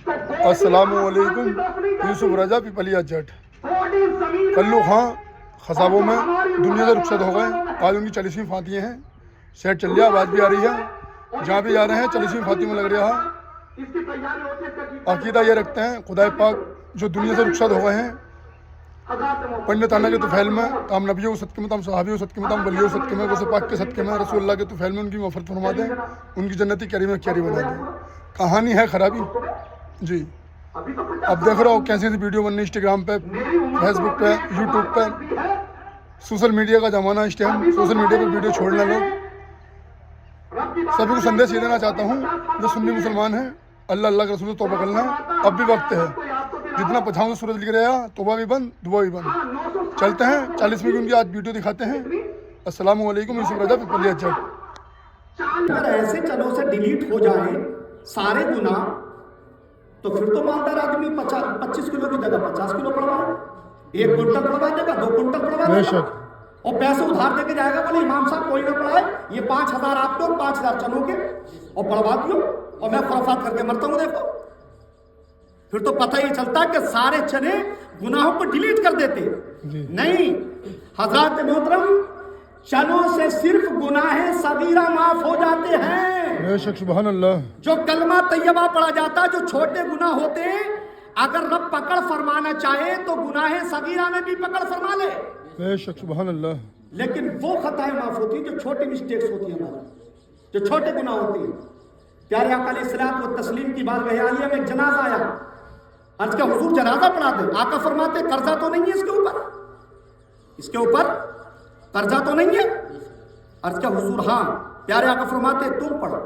السلام علیکم. یوسف رضا پیپلیا جٹ. کلو خاں خصابوں میں دنیا سے رخصت ہو گئے. آج ان کی 40ویں فاتحیں ہیں. سیٹ چل رہا ہے, آواز بھی آ رہی ہے. جہاں بھی جا رہے ہیں 40ویں فاتحوں میں لگ رہا ہے. عقیدہ یہ رکھتے ہیں خدا پاک جو دنیا سے رخصت ہو گئے ہیں, پڑھنے تانا کے طفیل میں, تام نبیوں کے صدقے میں, تام صحابیوں کے صدقے میں, تام ولیوں کے صدقے میں, غوث پاک کے صدقے میں, رسول اللہ کے طفیل میں ان کی مغفرت فرما دیں, ان کی جنتی کیری میں کیری بنا دیں. کہانی ہے خرابی جی. اب دیکھ رہا ہو کیسی ایسی ویڈیو بننی انسٹاگرام پہ, فیس بک پہ, یوٹیوب پہ. سوشل میڈیا کا زمانہ اس ٹائم. سوشل میڈیا پہ ویڈیو چھوڑنا لوگ. سبھی کو سندیش یہ دینا چاہتا ہوں جو سنی مسلمان ہیں, اللہ اللہ کے رسول سے توبہ کرنا ہے. اب بھی وقت ہے. جتنا پچھاؤں سورج لکھ رہا, توبہ بھی بند, دعا بھی بند. چلتے ہیں 40ویں کی ان کی آج ویڈیو دکھاتے ہیں. السلام علیکم. یوسف رضا پیپلیا جٹ. اگر ایسے چلوں سے ڈیلیٹ ہو جائیں سارے گناہ تو پھر تو مالدار آدمی 25 کلو کی جگہ 50 کلو پڑھوائے, 1 کنٹل پڑھوا دے گا, 2 کنٹل پڑھوا دے گا, اور پیسے ادھار دے کے جائے گا. بولے امام صاحب کوئی نہ پڑھائے, یہ 5000 آپ کے اور 5000 چلوں کے, اور پڑھوا دیو, اور میں خرافات کر کے مرتا ہوں. دیکھو پھر تو پتہ ہی چلتا کہ سارے چنے گناہوں کو ڈیلیٹ کر دیتے. نہیں حضرات محترم, چنوں سے صرف گناہ صغیرہ معاف ہو جاتے ہیں. بے شک سبحان اللہ. جو کلمہ طیبہ پڑھا جاتا, جو چھوٹے گناہ ہوتے ہیں, اگر رب پکڑ فرمانا چاہے تو گناہ صغیرہ میں بھی پکڑ فرما لے. بے شک سبحان اللہ. لیکن وہ خطائیں معاف ہوتی ہیں جو چھوٹی مسٹیکس ہوتی ہیں ہماری, جو چھوٹے گناہ ہوتے ہیں. پیارے آقا علیہ الصلوۃ والتسلیم کی بارگاہ عالیہ میں ایک جنازہ آیا. عرض کیا حضور جنازہ پڑھا دے. آقا فرماتے قرضہ تو نہیں ہے اس کے اوپر, اس کے اوپر قرضہ تو نہیں ہے. عرض کیا حضور ہاں. پیارے آقا فرماتے تم پڑھو,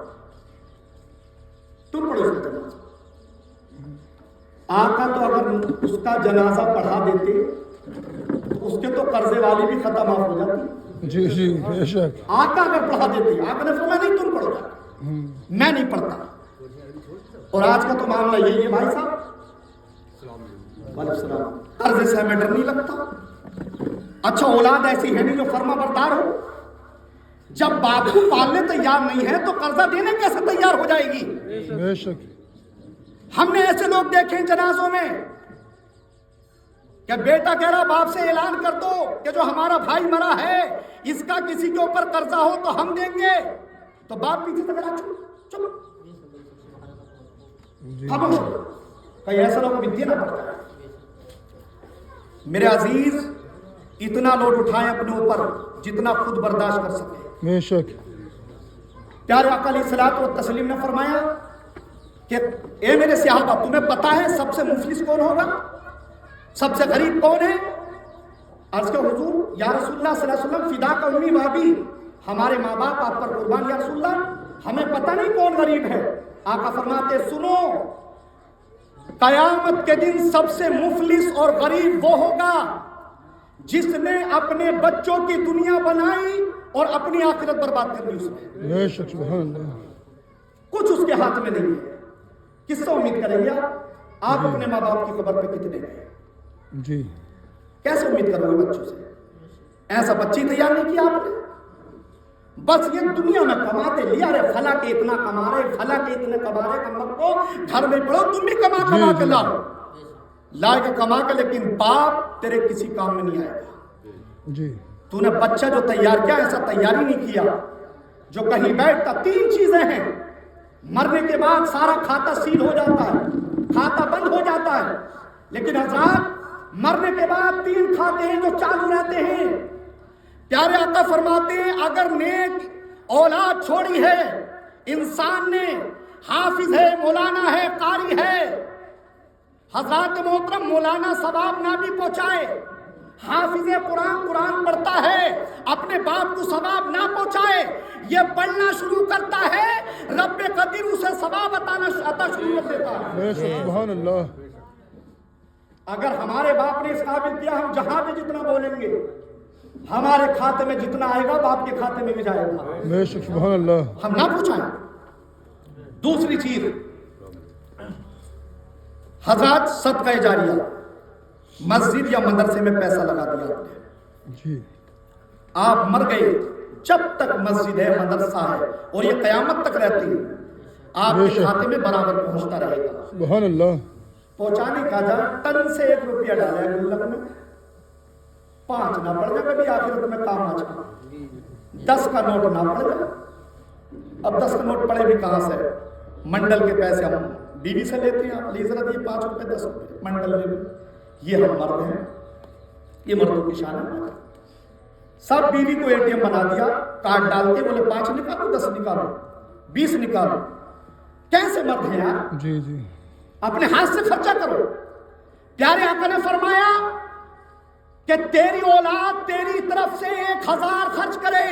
تم پڑھو اس کا جنازہ. آقا تو اگر اس کا جنازہ پڑھا دیتے تو اس کے تو قرضے والی بھی خطا معاف ہو جاتی. جی جی بے شک. آقا اگر پڑھا دیتے, آقا نے فرمایا نہیں تم پڑھو, میں نہیں پڑھتا. اور آج کا تو معاملہ یہی ہے بھائی صاحب, قرضے سے ہمیں ڈر نہیں لگتا. اچھا اولاد ایسی ہے نہیں جو فرما بردار ہو. جب باپ کو پالنے تیار نہیں ہے تو قرضہ دینے کیسے تیار ہو جائے گی. بے شک. ہم نے ایسے لوگ دیکھے جنازوں میں کہ بیٹا کہہ رہا باپ سے اعلان کر دو کہ جو ہمارا بھائی مرا ہے اس کا کسی کے اوپر قرضہ ہو تو ہم دیں گے. تو باپ پیچھے سے کہا چلو خاموش. کہیں ایسا لوگوں کو دینا پڑتا ہے. میرے عزیز, اتنا لوڈ اٹھائیں اپنے اوپر جتنا خود برداشت کر سکے. بے شک. پیارے آقا علیہ الصلوۃ والتسلیم نے فرمایا کہ اے میرے صحابہ, تمہیں پتا ہے سب سے مفلس کون ہوگا, سب سے غریب کون ہے. عرض کہ حضور یا رسول اللہ صلی اللہ علیہ وسلم فدا کا امی بابی, ہمارے ماں باپ آپ پر قربان یا رسول اللہ, ہمیں پتہ نہیں کون غریب ہے. آقا فرماتے سنو, قیامت کے دن سب سے مفلس اور غریب وہ ہوگا جس نے اپنے بچوں کی دنیا بنائی اور اپنی آخرت برباد کر دی. اس نے بے شک سبحان اللہ. کچھ اس کے ہاتھ میں نہیں ہے. کس سے امید کریں گے آپ اپنے ماں باپ کی قبر پہ کتنے گئے, جی کیسے امید کرو گے بچوں سے. ایسا بچی تیار نہیں کیا آپ نے. بس یہ دنیا میں کماتے لیا رہے, فلاں کے اتنا کما رہے, فلاں کے اتنے کما رہے, کم کو گھر میں پڑھو, تم بھی کما کے لاؤ, لائے کے کما کے, لیکن باپ تیرے کسی کام میں نہیں آئے گا. جی تو نے بچہ جو تیار کیا ایسا تیاری نہیں کیا جو کہیں بیٹھتا. 3 چیزیں ہیں, مرنے کے بعد سارا کھاتا سیل ہو جاتا ہے, کھاتا بند ہو جاتا ہے, لیکن حضرات مرنے کے بعد 3 کھاتے ہیں جو چالو رہتے ہیں. پیارے آقا فرماتے ہیں اگر نیک اولاد چھوڑی ہے انسان نے, حافظ ہے, مولانا ہے, قاری ہے. حضرات محترم, مولانا ثواب نہ بھی پہنچائے, حافظ قرآن پڑھتا ہے, اپنے باپ کو ثواب نہ پہنچائے, یہ پڑھنا شروع کرتا ہے, رب قدیر اسے ثواب عطا شروع کر دیتا ہے. سبحان اللہ. اگر ہمارے باپ نے اس قابل کیا, ہم جہاں بھی جتنا بولیں گے ہمارے کھاتے میں جتنا آئے گا باپ کے کھاتے میں بھی جائے گا. بے شک سبحان اللہ. ہم نہ پوچھائیں. دوسری چیز حضرات, صدقہ جاریہ, مسجد یا مدرسے میں پیسہ لگا دیا آپ نے, جی آپ مر گئے, جب تک مسجد ہے, مدرسہ ہے, اور یہ قیامت تک رہتی ہے, آپ بے کے شک۔ کھاتے میں برابر پہنچتا رہے گا. سبحان اللہ. پہنچانے کا جا ٹن سے 1 روپیہ ڈالا ہے گلک میں، 5 نہ پڑ جائے کبھی آخرت میں کام آ جائے. 10 کا نوٹ نہ پڑ جائے. اب 10 کا نوٹ پڑے بھی کہاں سے؟ منڈل کے پیسے ہم بیوی سے لیتے ہیں. آپ لیزر دیے 5 روپے 10 روپے منڈل لے لیں. یہ ہم مرد ہیں، یہ مردوں کی شان ہے. سب بیوی کو اے ٹی ایم بنا دیا، کارڈ ڈالتے بولے 5 نکالو 10 نکالو 20 نکالو. کیسے مرد ہیں یار؟ جی جی. اپنے ہاتھ سے خرچہ کرو. پیارے آقا نے فرمایا کہ تیری اولاد تیری طرف سے 1000 خرچ کرے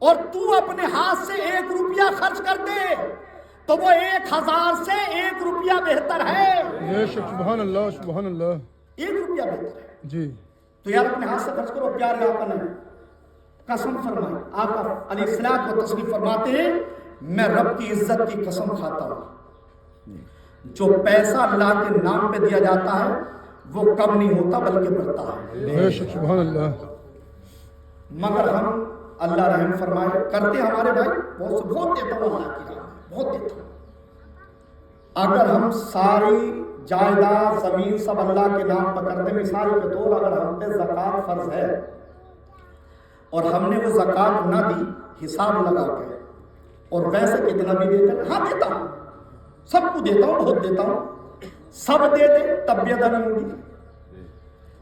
اور تو اپنے ہاتھ سے 1 روپیہ خرچ کر دے تو وہ 1000 سے 1 روپیہ بہتر ہے. بے شک. سبحان اللہ. سبحان اللہ. 1 روپیہ بہتر ہے. جی. تو یار اپنے ہاتھ سے خرچ کرو. پیارے آقا نے قسم فرمائی. آقا علیہ السلام کو تصریف فرماتے ہیں میں رب کی عزت کی قسم کھاتا ہوں جو پیسہ اللہ کے نام پہ دیا جاتا ہے وہ کم نہیں ہوتا بلکہ بڑھتا ہے. بے شک. سبحان اللہ. مگر ہم اللہ رحم فرمائے کرتے ہمارے بھائی بہت دیتا ہوں اللہ کی راہ میں بہت دیتا ہوں. اگر ہم ساری جائیداد زمین سب اللہ کے نام پر کرتے، مثال کے طور اگر ہم پہ زکوٰۃ فرض ہے اور ہم نے وہ زکوٰۃ نہ دی حساب لگا کے اور ویسے کتنا بھی دیتا ہے، ہاں دیتا ہوں سب کو دیتا ہوں بہت دیتا ہوں. سب دے دے تب بھی ادا نہیں ہوگی.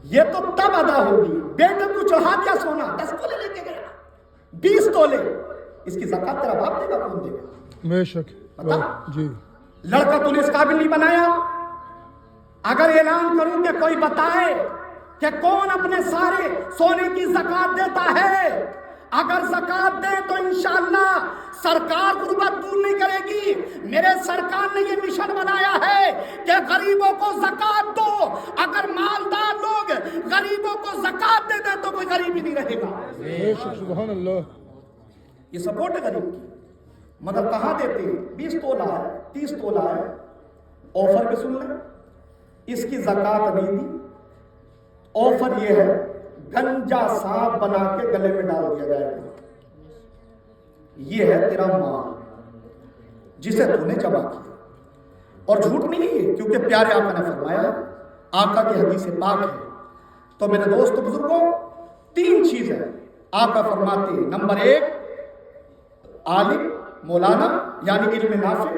یہ تو تب ادا ہوگی بیٹے کو چڑھا دیا سونا 10 تولے لے کے گیا 20 تولے، اس کی زکوٰۃ تیرا باپ دے گا کون دے گا؟ بے شک. بتا. جی. لڑکا تو نے اس قابل نہیں بنایا. اگر اعلان کروں کہ کوئی بتائے کہ کون اپنے سارے سونے کی زکوٰۃ دیتا ہے، اگر زکوٰۃ دے تو انشاءاللہ سرکار غربت دور نہیں کرے گی. میرے سرکار نے یہ مشن بنایا ہے کہ غریبوں کو زکوٰۃ دو. اگر مالدار لوگ غریبوں کو زکوٰۃ دے دیں تو کوئی غریب ہی نہیں رہے گا. بے شک. سبحان اللہ. یہ سپورٹ ہے غریب کی. مگر کہاں دیتے ہیں؟ 20 تولہ ہے 30 تولہ ہے. آفر پہ سن لیں اس کی زکوٰۃ نہیں دی. آفر یہ ہے گنجا سانپ بنا کے گلے میں ڈال دیا جائے گا. یہ ہے تیرا مال جسے تو نے جمع کیا. اور جھوٹ نہیں ہے کیونکہ پیارے آقا نے فرمایا ہے، آقا کی حدیث پاک ہے. تو میرے دوست بزرگوں 3 چیزیں آقا فرماتے ہیں. نمبر 1 عالم مولانا یعنی علم نافع.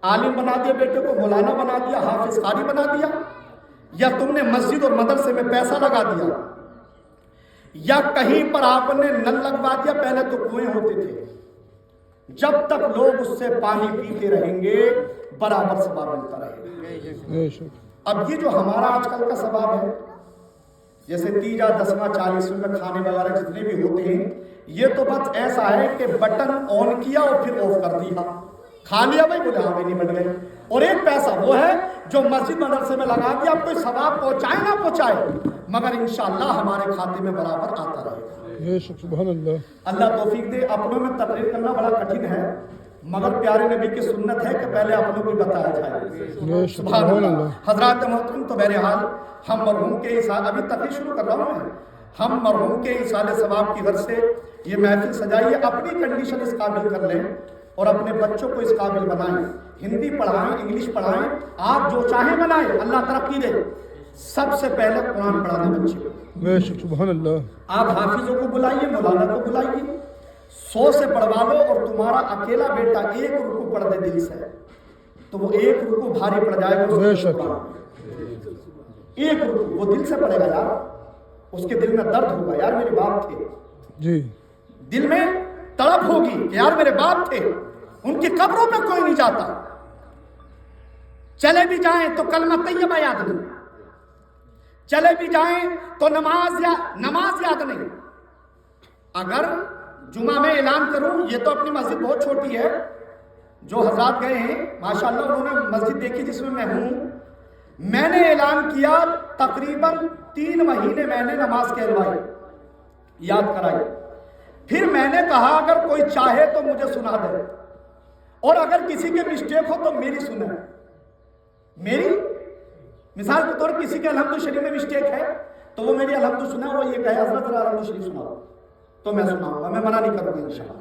عالم بنا دیا بیٹے کو، مولانا بنا دیا، حافظ قاری بنا دیا. یا تم نے مسجد اور مدرسے میں پیسہ لگا دیا، یا کہیں پر آپ نے نل لگوا دیا. پہلے تو کنویں ہوتے تھے، جب تک لوگ اس سے پانی پیتے رہیں گے برابر ثواب ملتا رہے گا. بے شک. اب یہ جو ہمارا آج کل کا ثواب ہے، جیسے 30 10واں 40 میں کھانے وغیرہ جتنے بھی ہوتے ہیں، یہ تو بس ایسا ہے کہ بٹن آن کیا اور پھر آف کر دیا، کھا لیا بھائی بولے ہاں بھی نہیں بن گئے. اور ایک پیسہ وہ ہے جو مسجد مدرسے میں لگا دیا. اب کوئی ثواب پہنچائے نہ پہنچائے مگر انشاءاللہ ہمارے کھاتے میں برابر آتا رہے گا. بے شک. سبحان اللہ. اللہ توفیق دے. اپنوں میں تقریر کرنا بڑا کٹھن ہے مگر پیارے نبی کی سنت ہے کہ پہلے اپنوں کو بتایا جائے. بے شک. سبحان سبحان اللہ. اللہ. حضرات محترم تو بہرحال ہم مرحوم کے حساب ابھی تقریر شروع کر رہا ہوں میں. ہم مرحوم کے حصال ثواب کی غرض سے یہ محفل سجائیے. اپنی کنڈیشن اس قابل کر لیں اور اپنے بچوں کو اس قابل بنائیں. ہندی پڑھائیں، انگلش پڑھائیں، آپ جو چاہیں بنائیں. اللہ ترقی دے. سب سے پہلے قرآن پڑھا دیں بچے کو. بے شک. سبحان اللہ. آپ حافظوں کو بلائیے، مولانا کو بلائیے. 100 سے پڑھوا لو اور تمہارا اکیلا بیٹا 1 رکوع پڑھ دے دل سے تو وہ 1 رکوع بھاری پڑ جائے گا. بے شک. 1 رکوع وہ دل سے پڑھے گا یار. اس کے دل میں درد ہوگا یار میرے باپ تھے. جی. دل میں تڑپ ہوگی کہ یار میرے باپ تھے، ان کی قبروں پہ کوئی نہیں جاتا. چلے بھی جائیں تو کلمہ طیبہ یاد نہیں، چلے بھی جائیں تو نماز یاد نہیں. اگر جمعہ میں اعلان کروں، یہ تو اپنی مسجد بہت چھوٹی ہے، جو حضرات گئے ہیں ماشاءاللہ انہوں نے مسجد دیکھی جس میں ہوں. میں نے اعلان کیا تقریباً 3 مہینے میں نے نماز کہلوائی، یاد کرائی. پھر میں نے کہا اگر کوئی چاہے تو مجھے سنا دے اور اگر کسی کے مسٹیک ہو تو میری سنے. میری مثال کے طور پر کسی کے الحمد شریف میں مسٹیک ہے تو وہ میری الحمد سنا، وہ یہ کہے حضرت الحمد شریف سناؤ تو میں سناؤں گا، میں منع نہیں کروں گا انشاءاللہ.